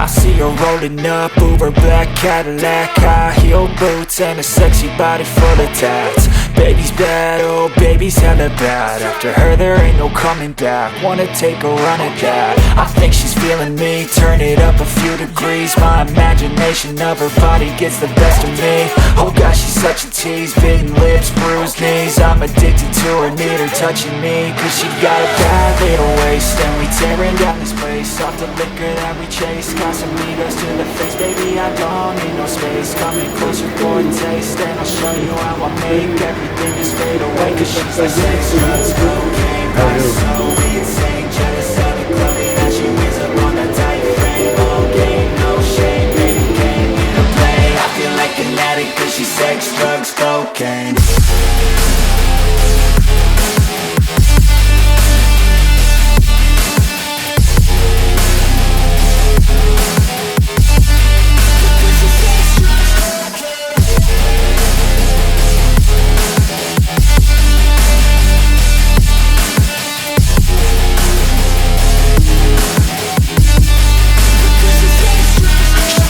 I see her rolling up, Uber black Cadillac, high heel boots and a sexy body full of tats. Baby's bad, oh baby's hella bad. After her there ain't no coming back. Wanna take a run at that. I think she's feeling me, turn it up a few degrees. My imagination of her body gets the best of me. Oh gosh, she's such a tease, bitten lips, bruised knees. I'm addicted to her, need her touching me, cause she got a bad little waist. And we tearing down this place, off the liquor that we chase. Got some amigos to the face, baby I don't need no space. Coming closer for a taste, and I'll show you how I make everything just fade away. Cause she's like sex, drugs, cocaine, vice, so insane. Jealous of the clothing that she wears up on that tight frame. All game, no shame, baby came here to play. I feel like an addict cause she's sex, drugs, cocaine.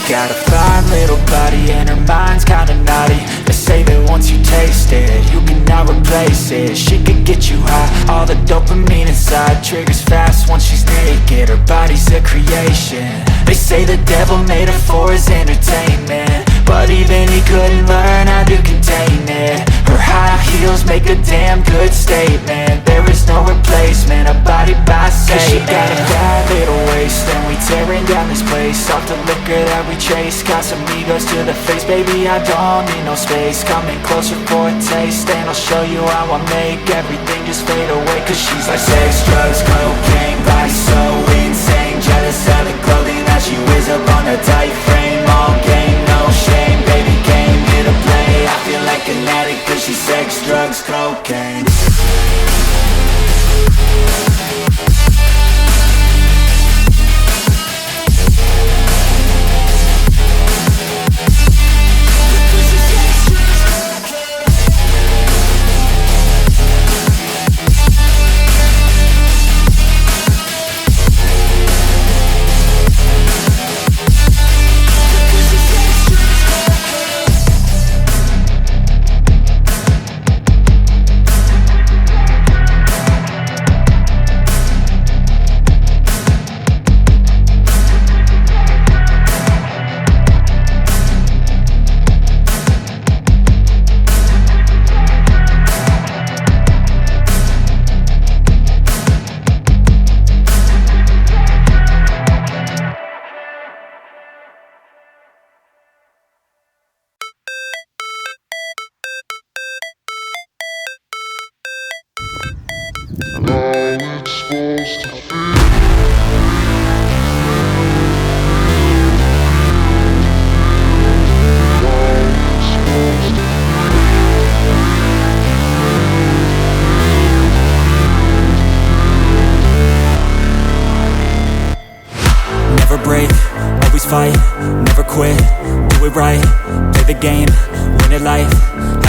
Got a fine little body and her mind's kinda naughty. They say that once you taste it, you cannot replace it. She could get you high, all the dopamine inside triggers fast once she's naked. Her body's a creation. They say the devil made her for his entertainment, but even he couldn't learn how to contain it. Her high heels make a damn good statement. There is no replacement, a body by Satan. She got a bad little waist, and we tearing down this place. Off the liquor that we chase, got some egos to the face. Baby, I don't need no space. Coming closer for a taste, and I'll show you how I make everything just fade away. Cause she's like sex, drugs, cocaine, body so insane. Jealous of the clothing that she wears up on a tight frame. All game, no shame, baby came here to play. I feel like an addict cause she's sex, drugs, cocaine. Fight, never quit, do it right, play the game, win it life,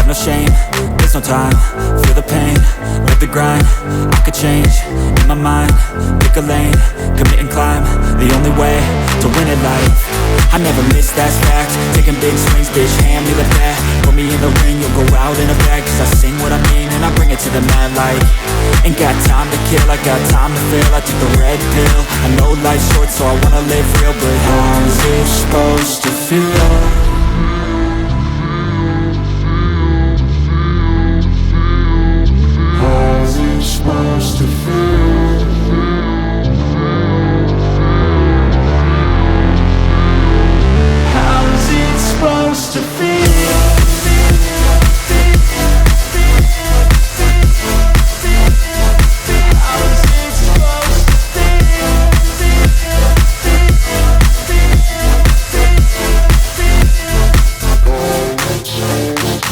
have no shame, there's no time, feel the pain, live the grind, I could change, in my mind, pick a lane, commit and climb, the only way to win at life. I never miss, that's fact, taking big swings, bitch, hand me the bat, put me in the ring, you'll go out in a bag, cause I sing what I mean and I bring it to the mad light. Ain't got time to kill, I got time to feel, I took the red pill, I know life's short so I wanna live real, but how's it supposed to feel? How's it supposed to feel? How's it supposed to feel?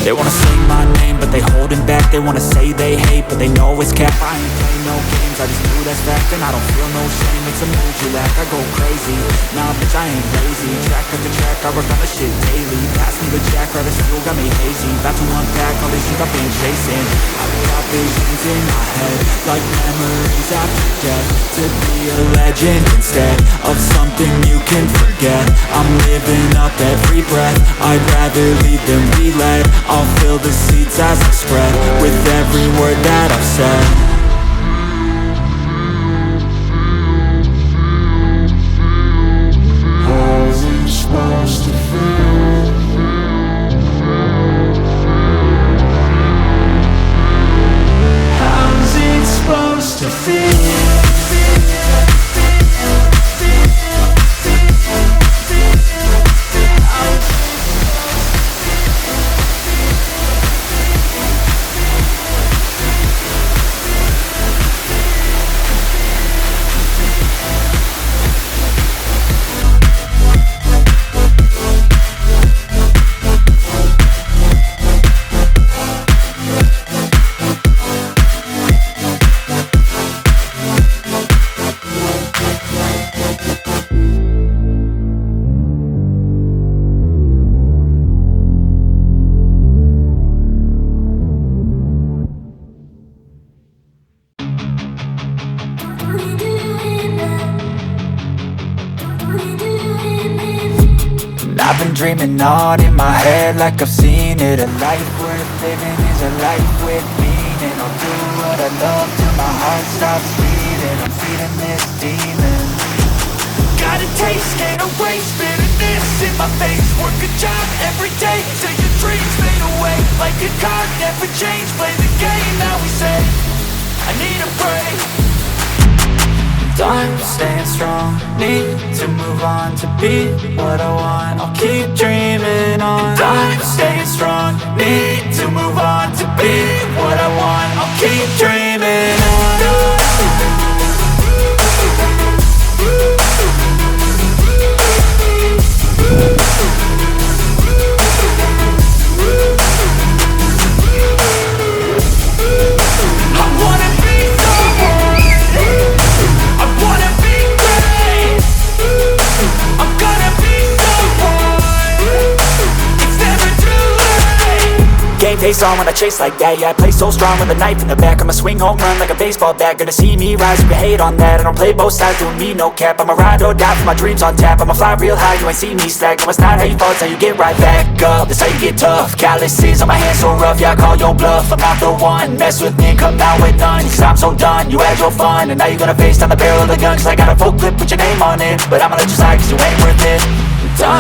They wanna say my name, but they holding back. They wanna say they hate, but they know it's cap. I ain't playing no games, I just do that's fact. And I don't feel no shame, it's a mood you lack. I go crazy, nah bitch I ain't lazy. Track after track, I work on the shit daily. Pass me the jack, right as fuel, got me hazy. About to unpack all these things I've been chasing. I've got visions in my head, like memories after death. To be a legend instead of something you can forget. I'm living up every breath, I'd rather lead than be led. I'll fill the seats as I spread, with every word that I've said. How's it supposed to feel? How's it supposed to feel? I've been dreaming on in my head like I've seen it. A life worth living is a life with meaning. I'll do what I love till my heart stops beating. I'm feeding this demon. Got a taste, can't erase bitterness in my face. Work a job every day till your dreams fade away. Like a card, never change, play the game that we say. I need a break. I'm staying strong, need to move on to be what I want. I'll keep dreaming on. I'm staying strong, need to move on to be what I want. I'll keep dreaming on. I wanna be someone. I wanna be great. I'm gonna be someone. It's never too late. Game face on when I chase like that. Yeah, I play so strong with a knife in the back. I'ma swing home run like a baseball bat. Gonna see me rise, you can hate on that. I don't play both sides, doing me no cap. I'ma ride or die for my dreams on tap. I'ma fly real high, you ain't see me slack. No, it's not how you fall, it's how you get right back up. That's how you get tough. Calluses on my hands so rough, yeah, I call your bluff. I'm not the one, mess with me and come down with none. Cause I'm so done, you had your fun. And now you're gonna face down the barrel of the gun. Cause I got a full clip with your name on it. But I'ma let you slide cause you ain't worth it.